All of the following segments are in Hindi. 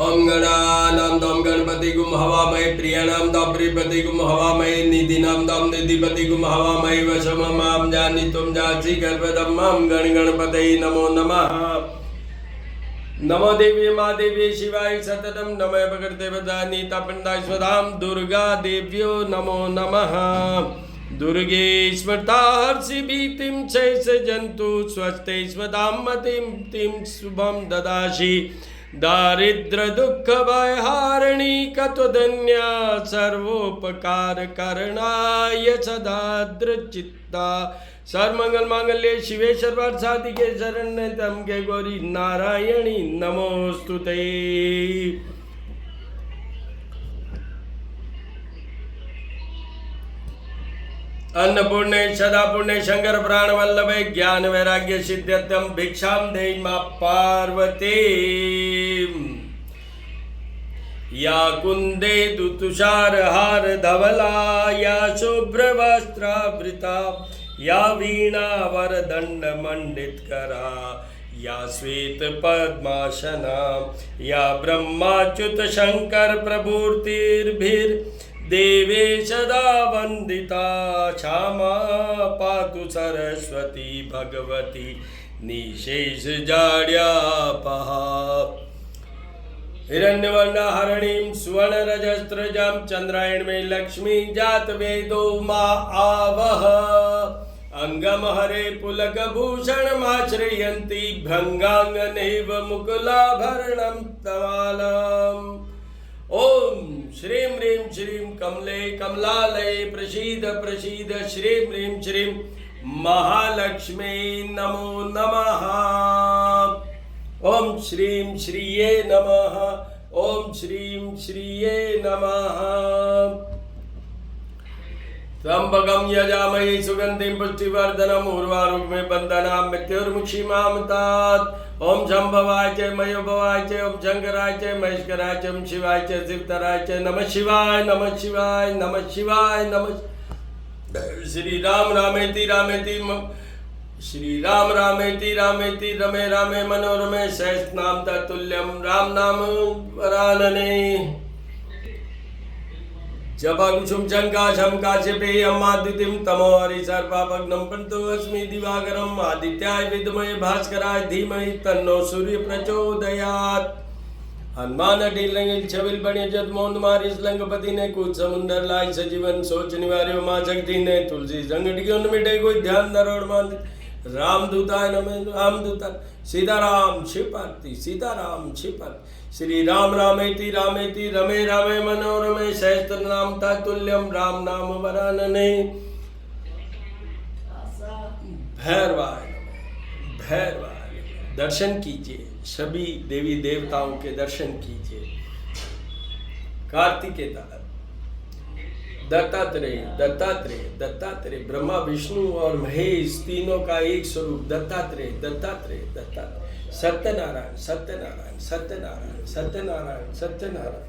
ओम गणानां त्वं गणपतिगुं हवामहे प्रियाणां त्वं प्रियपतिगुं हवामहे निधिनां त्वं निधिपतिगुं हवामहे वशममां जानि त्वं जासि गर्भधम्मां गणगणपतये नमो नमः। नमो देवी महादेवी शिवाय सततं नमः भगवते वदानि तापन्दाय स्वधाम दुर्गा देव्यो नमो नमः। दुर्गे स्मृता हर्षि भीतिं चैष जन्तु स्वस्ते स्वधाम मतिं तिं शुभं ददासि। दारिद्र दुःख भयहारिणी कतुधन्या सर्वोपकार करणाय सदाद्रचित्ता। सर्वमंगल मांगल्ये शिवे सर्वार्थ साधिके शरण्ये त्र्यंबके गौरी नारायणी नमोस्तुते। अन्नपूर्णे सदापूर्णे शंकर प्राण वल्लभे ज्ञान वैराग्य सिद्ध्यर्थम भिक्षां देहि मां पार्वती। या कुंदे तुषार हार धवला या शुभ्र वस्त्रावृता या वीणा वरदंड मंडित करा या श्वेत पद्मासना या ब्रह्माच्युत शंकर प्रभुर्तिर्भिर देवे सदा वंदिता। क्षमा पातु सरस्वती भगवती निशेष जाड्यापहा। हिरण्यवर्णा हरणीं सुवर्णरजस्त्रजां चंद्रायण में लक्ष्मी जात वेदो मा आवह। अंगम हरे पुलकभूषण माश्रयन्ति भृंगांगनेव मुकुलाभरणं तमालम्। ओम श्रीं ह्रीं श्रीं कमले कमलालये प्रसीद प्रसीद श्रीं ह्रीं श्रीं महालक्ष्मी नमो नमः। ओम श्रीं श्रीये नमः। ओम श्रीं श्रीये नमः। त्र्यंबकं यजामहे सुगंधिं पुष्टिवर्धनम् उर्वारुकमेव बन्धनान् मृत्युर्मुक्षीमामृतात्। ओम शंभवाय च मयोभवाय च ओम शंकराय च महेश्वराय च ओम शिवाय च शिवतराय च नमः शिवाय नमः शिवाय नमः शिवाय नमः। श्री राम रामेति रामेति श्री राम रामेति रामेति रमे रामे मनोरमे सहस्रनाम तत्तुल्यं राम नाम वरानने। जपाकुसुम शंकाशंकाशपे अम्मादितिं तमो हरिसर्वाभग्नं पंतो अस्मि दिवाकरम् आदित्याय विद्महे भास्कराय धीमहि तन्नो सूर्य प्रचोदयात्। हनुमान ढीलंगिल छबिल बने जद मोंद मारिस लंगपति ने कूद समुंदर लाई सजीवन सोच निवार्यो मां शक्ति ने तुलसी संगठियों मिटे कोई ध्यान दरोड़ मान। रामदूताय नमः रामदूता सीताराम शिवपार्ति सीताराम शिवपार्ति। श्री राम रामेति रामेति रमे रामे मनोरमे सहस्रनाम तत्तुल्यं राम नाम वरानने। भैरवाय भैरवाय दर्शन कीजिए, सभी देवी देवताओं के दर्शन कीजिए। कार्तिकेय दत्तात्रेय दत्तात्रेय दत्तात्रेय ब्रह्मा विष्णु और महेश तीनों का एक स्वरूप दत्तात्रेय दत्तात्रेय दत्तात्रेय। सत्यनारायण सत्यनारायण सत्यनारायण सत्यनारायण सत्यनारायण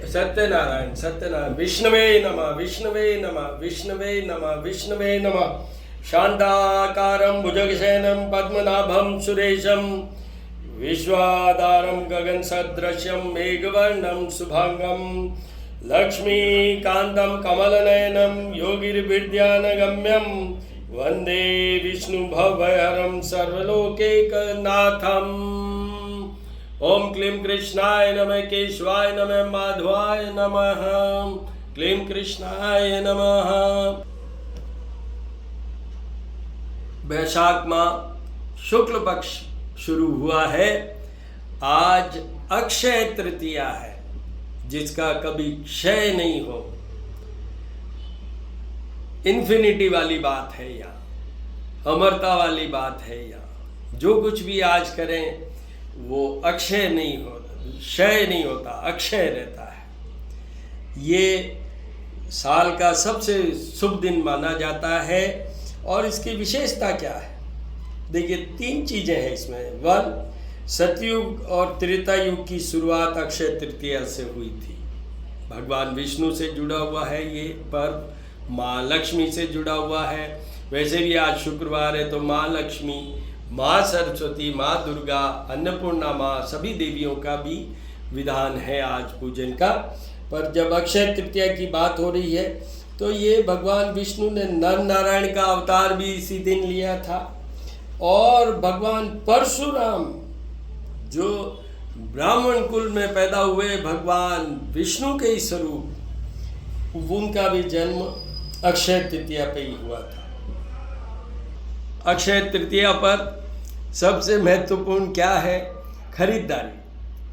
सत्यनारायण सत्यनारायण। विष्णवे नमः विष्णवे नमः विष्णवे नमः विष्णवे नमः। शांताकारं भुजगशयनं पद्मनाभं सुरेशं विश्वाधारं गगनसदृशं मेघवर्णं शुभांगं लक्ष्मीकान्तं कमलनयनं योगिर्विद्यानगम्यं वन्दे विष्णुभवहरं सर्वलोकैकनाथम्। ओम क्लीं कृष्णाय नमः केशवाय नमः माधवाय नमः। क्लीं कृष्णाय नमः। वैशाख माह शुक्ल पक्ष शुरू हुआ है। आज अक्षय तृतीया है जिसका कभी क्षय नहीं हो। इन्फिनिटी वाली बात है यहाँ, अमरता वाली बात है यहाँ। जो कुछ भी आज करें वो अक्षय नहीं होता, क्षय नहीं होता, अक्षय रहता है। ये साल का सबसे शुभ दिन माना जाता है। और इसकी विशेषता क्या है? देखिए, तीन चीजें हैं इसमें। वन, सतयुग और त्रेता युग की शुरुआत अक्षय तृतीया से हुई थी। भगवान विष्णु से जुड़ा हुआ है ये पर्व, माँ लक्ष्मी से जुड़ा हुआ है। वैसे भी आज शुक्रवार है तो माँ लक्ष्मी माँ सरस्वती, माँ दुर्गा, अन्नपूर्णा माँ, सभी देवियों का भी विधान है आज पूजन का। पर जब अक्षय तृतीया की बात हो रही है तो ये भगवान विष्णु ने नर नारायण का अवतार भी इसी दिन लिया था, और भगवान परशुराम जो ब्राह्मण कुल में पैदा हुए भगवान विष्णु के ही स्वरूप, उनका भी जन्म अक्षय तृतीया पे ही हुआ था। अक्षय तृतीया पर सबसे महत्वपूर्ण क्या है? खरीदारी।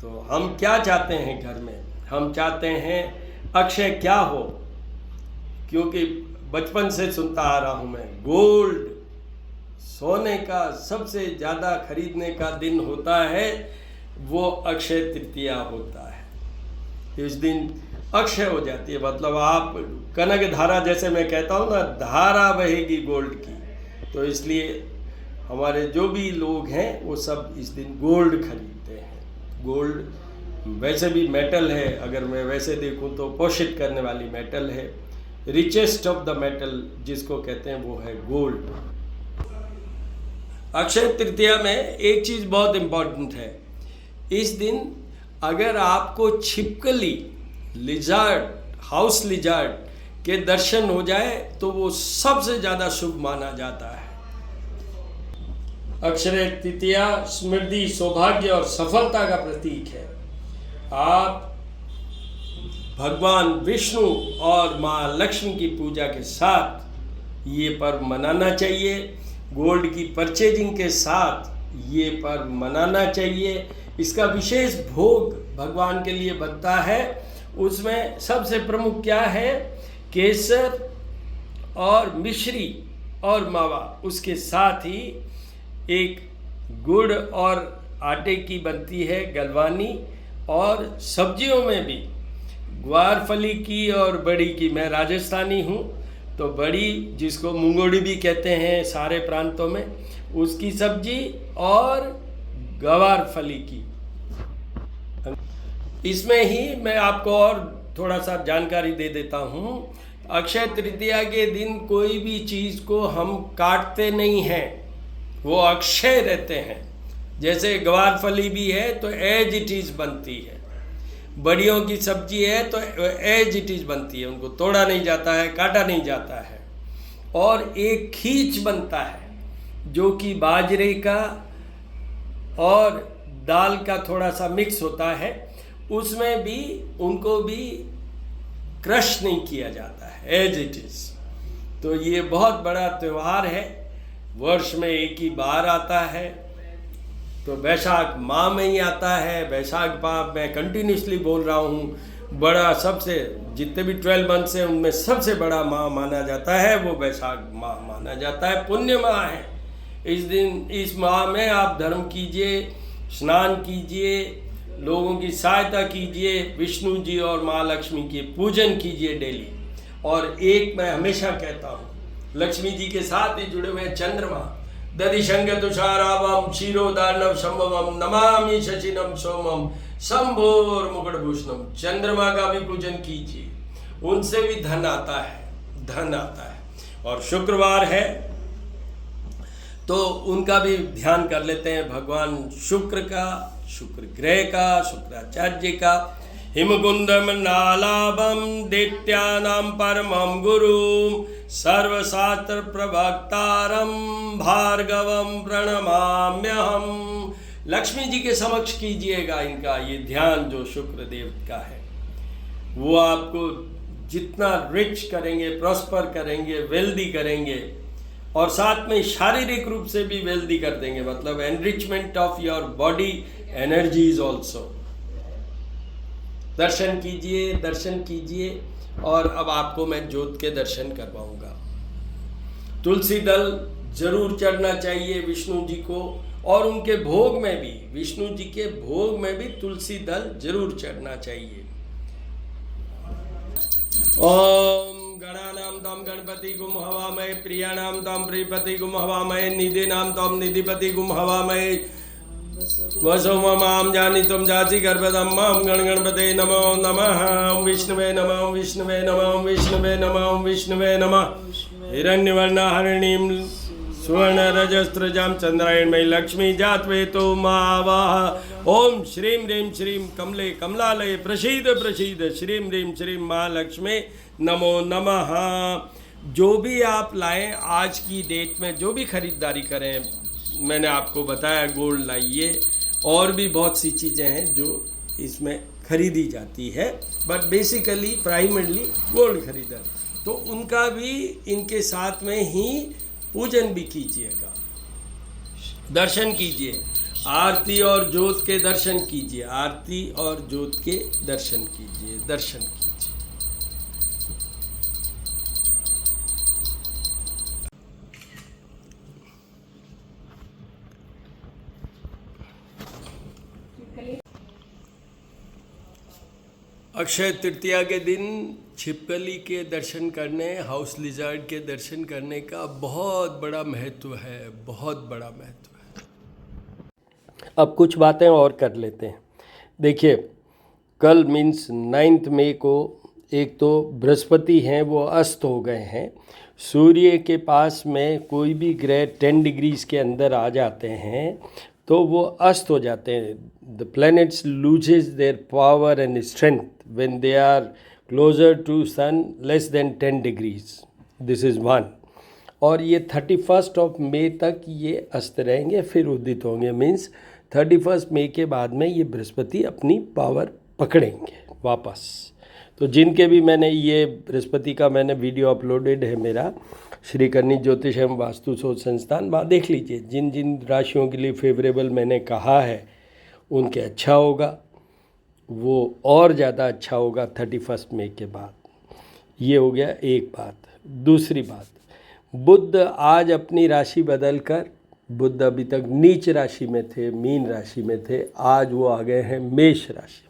तो हम क्या चाहते हैं घर में? हम चाहते हैं अक्षय क्या हो, क्योंकि बचपन से सुनता आ रहा हूँ मैं, गोल्ड, सोने का सबसे ज़्यादा खरीदने का दिन होता है वो अक्षय तृतीया होता है। इस दिन अक्षय हो जाती है, मतलब आप कनक धारा, जैसे मैं कहता हूँ ना, धारा बहेगी गोल्ड की। तो इसलिए हमारे जो भी लोग हैं वो सब इस दिन गोल्ड खरीदते हैं। गोल्ड वैसे भी मेटल है, अगर मैं वैसे देखूं तो पोषित करने वाली मेटल है। रिचेस्ट ऑफ द मेटल जिसको कहते हैं वो है गोल्ड। अक्षय तृतीया में एक चीज़ बहुत इम्पॉर्टेंट है, इस दिन अगर आपको छिपकली, लिजार्ड, हाउस लिजार्ड के दर्शन हो जाए तो वो सबसे ज़्यादा शुभ माना जाता है। अक्षय तृतीया समृद्धि, सौभाग्य और सफलता का प्रतीक है। आप भगवान विष्णु और माँ लक्ष्मी की पूजा के साथ ये पर्व मनाना चाहिए। गोल्ड की परचेजिंग के साथ ये पर्व मनाना चाहिए। इसका विशेष भोग भगवान के लिए बनता है। उसमें सबसे प्रमुख क्या है? केसर और मिश्री और मावा, उसके साथ ही एक गुड़ और आटे की बनती है गलवानी, और सब्जियों में भी ग्वारफली की और बड़ी की। मैं राजस्थानी हूँ तो बड़ी, जिसको मुंगोड़ी भी कहते हैं सारे प्रांतों में, उसकी सब्जी और ग्वारफली की। इसमें ही मैं आपको और थोड़ा सा जानकारी दे देता हूँ। अक्षय तृतीया के दिन कोई भी चीज़ को हम काटते नहीं हैं, वो अक्षय रहते हैं। जैसे ग्वारफली भी है तो एज इट इज़ बनती है, बड़ियों की सब्जी है तो एज इट इज़ बनती है, उनको तोड़ा नहीं जाता है, काटा नहीं जाता है। और एक खींच बनता है जो कि बाजरे का और दाल का थोड़ा सा मिक्स होता है, उसमें भी उनको भी क्रश नहीं किया जाता है, एज इट इज़। तो ये बहुत बड़ा त्यौहार है, वर्ष में एक ही बार आता है। तो वैशाख माह में ही आता है। वैशाख माह मैं कंटिन्यूसली बोल रहा हूँ, बड़ा सबसे, जितने भी 12 मंथ्स हैं उनमें सबसे बड़ा माह माना जाता है वो वैशाख माह माना जाता है। पुण्य माह है। इस दिन, इस माह में आप धर्म कीजिए, स्नान कीजिए, लोगों की सहायता कीजिए, विष्णु जी और माँ लक्ष्मी के पूजन कीजिए डेली। और एक मैं हमेशा कहता हूँ, लक्ष्मी जी के साथ ही जुड़े हुए चंद्रमा, दधिशंग तुषारावम क्षीरोदार्णव संभवम नमामि शशिनम सोमम शंभोर मुकुटभूषणम। चंद्रमा का भी पूजन कीजिए, उनसे भी धन आता है, धन आता है। और शुक्रवार है तो उनका भी ध्यान कर लेते हैं, भगवान शुक्र का, शुक्र ग्रह का, शुक्राचार्य का। हिमकुंदम नालाभम दैत्यानां परमं गुरुं सर्वशास्त्र प्रवक्तारं भार्गवं प्रणमाम्यहम। लक्ष्मी जी के समक्ष कीजिएगा इनका ये ध्यान, जो शुक्र देव का है। वो आपको जितना रिच करेंगे, प्रॉस्पर करेंगे, वेल्दी करेंगे, और साथ में शारीरिक रूप से भी वेल्दी कर देंगे, मतलब enrichment of your body energies also. दर्शन कीजिए, दर्शन कीजिए। और अब आपको मैं ज्योत के दर्शन करवाऊंगा। तुलसी दल जरूर चढ़ना चाहिए विष्णु जी को, और उनके भोग में भी, विष्णु जी के भोग में भी तुलसी दल जरूर चढ़ना चाहिए। ओम गणानां तम गणपति गुम हवामहे, प्रियाणां तम प्रियपति गुम हवामहे, निधिनां तम निधिपति गुम हवामहे, वसो ममां जानितुम जाति गर्भदम्मां गण गणपते नमो नमः। विष्णुवे नमः, विष्णुवे नमः, विष्णुवे नमः, विष्णुवे नमः। हिरण्यवर्णा हरिणीं सुवर्णरजस्त्रजां चन्द्रायणमयी लक्ष्मी जात्वेतो मावाह। ओम श्रीं ह्रीं श्रीं कमले कमलालये प्रसीद प्रसीद श्रीं ह्रीं श्रीं महालक्ष्मी नमो नमः। जो भी आप लाएं आज की डेट में, जो भी खरीदारी करें, मैंने आपको बताया गोल्ड लाइए, और भी बहुत सी चीज़ें हैं जो इसमें खरीदी जाती है, बट बेसिकली प्राइमरली गोल्ड खरीदा, तो उनका भी इनके साथ में ही पूजन भी कीजिएगा, दर्शन कीजिए, आरती और ज्योत के दर्शन कीजिए, आरती और ज्योत के दर्शन कीजिए, दर्शन कीजिए। अक्षय तृतीया के दिन छिपकली के दर्शन करने, हाउस लिजर्ड के दर्शन करने का बहुत बड़ा महत्व है, बहुत बड़ा महत्व है। अब कुछ बातें और कर लेते हैं। देखिए, कल मीन्स 9 मई को एक तो बृहस्पति हैं वो अस्त हो गए हैं। सूर्य के पास में कोई भी ग्रह 10 डिग्रीज के अंदर आ जाते हैं तो वो अस्त हो जाते हैं। The planets loses their power and strength when they are closer to sun less than 10 degrees. This is one. और ये 31st ऑफ मई तक ये अस्त रहेंगे, फिर उदित होंगे। मीन्स 31 मई के बाद में ये बृहस्पति अपनी पावर पकड़ेंगे वापस। तो जिनके भी मैंने ये बृहस्पति का मैंने वीडियो अपलोडेड है मेरा, श्री करनी ज्योतिष एवं वास्तु शोध संस्थान, वहाँ देख लीजिए। जिन जिन राशियों के लिए फेवरेबल मैंने कहा है उनके अच्छा होगा, वो और ज़्यादा अच्छा होगा 31 मई के बाद। ये हो गया एक बात। दूसरी बात, बुध आज अपनी राशि बदलकर, बुध अभी तक नीच राशि में थे, मीन राशि में थे, आज वो आ गए हैं मेष राशि।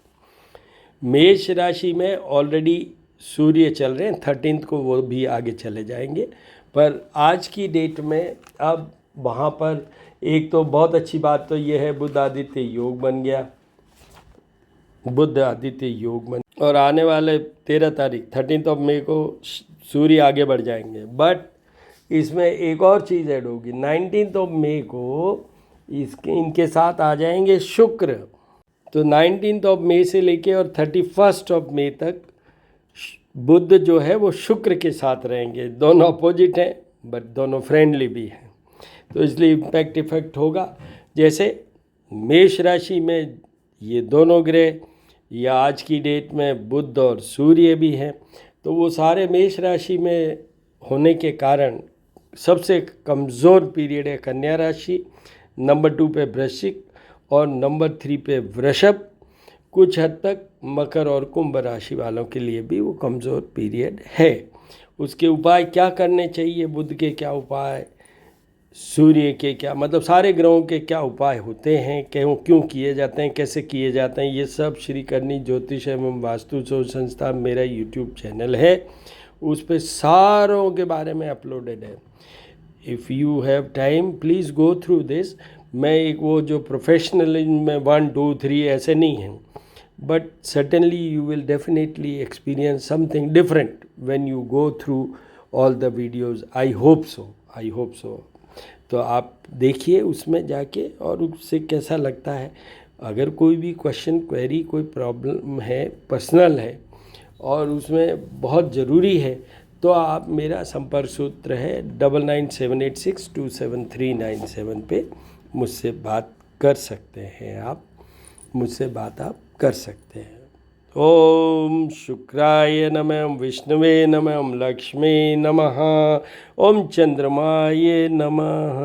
मेष राशि में ऑलरेडी सूर्य चल रहे हैं, 13 को वो भी आगे चले जाएंगे। पर आज की डेट में अब वहाँ पर एक तो बहुत अच्छी बात तो ये है, बुध आदित्य योग बन गया, बुध आदित्य योग बन, और आने वाले 13 तारीख 13 ऑफ मई को सूर्य आगे बढ़ जाएंगे। बट इसमें एक और चीज़ ऐड होगी, 19 ऑफ मई को इनके साथ आ जाएंगे शुक्र। तो 19 ऑफ मई से लेके और 31 ऑफ मई तक बुध जो है वो शुक्र के साथ रहेंगे। दोनों अपोजिट हैं बट दोनों फ्रेंडली भी हैं, तो इसलिए इम्पैक्ट इफेक्ट होगा। जैसे मेष राशि में ये दोनों ग्रह, या आज की डेट में बुध और सूर्य भी हैं, तो वो सारे मेष राशि में होने के कारण सबसे कमज़ोर पीरियड है कन्या राशि, नंबर 2 पे वृश्चिक और नंबर 3 पे वृषभ। कुछ हद तक मकर और कुंभ राशि वालों के लिए भी वो कमज़ोर पीरियड है। उसके उपाय क्या करने चाहिए, बुध के क्या उपाय, सूर्य के क्या, मतलब सारे ग्रहों के क्या उपाय होते हैं, क्यों किए जाते हैं, कैसे किए जाते हैं, ये सब श्री करनी ज्योतिष एवं वास्तु शोध संस्थान मेरा यूट्यूब चैनल है, उस पर सारों के बारे में अपलोडेड है। If you have time please go through this. मैं एक वो जो प्रोफेशनलिज्म में 1 2 3 ऐसे नहीं हैं, but certainly you will definitely experience something different when you go through all the videos. I hope so. तो आप देखिए उसमें जाके और उससे कैसा लगता है। अगर कोई भी क्वेश्चन क्वेरी कोई प्रॉब्लम है, पर्सनल है और उसमें बहुत ज़रूरी है, तो आप मेरा संपर्क सूत्र है 9978627397 पे मुझसे बात कर सकते हैं। आप कर सकते हैं। ओम शुक्राय नमः, विष्णुवे नमः, लक्ष्मी नमः, ओम चंद्रमाय नमः।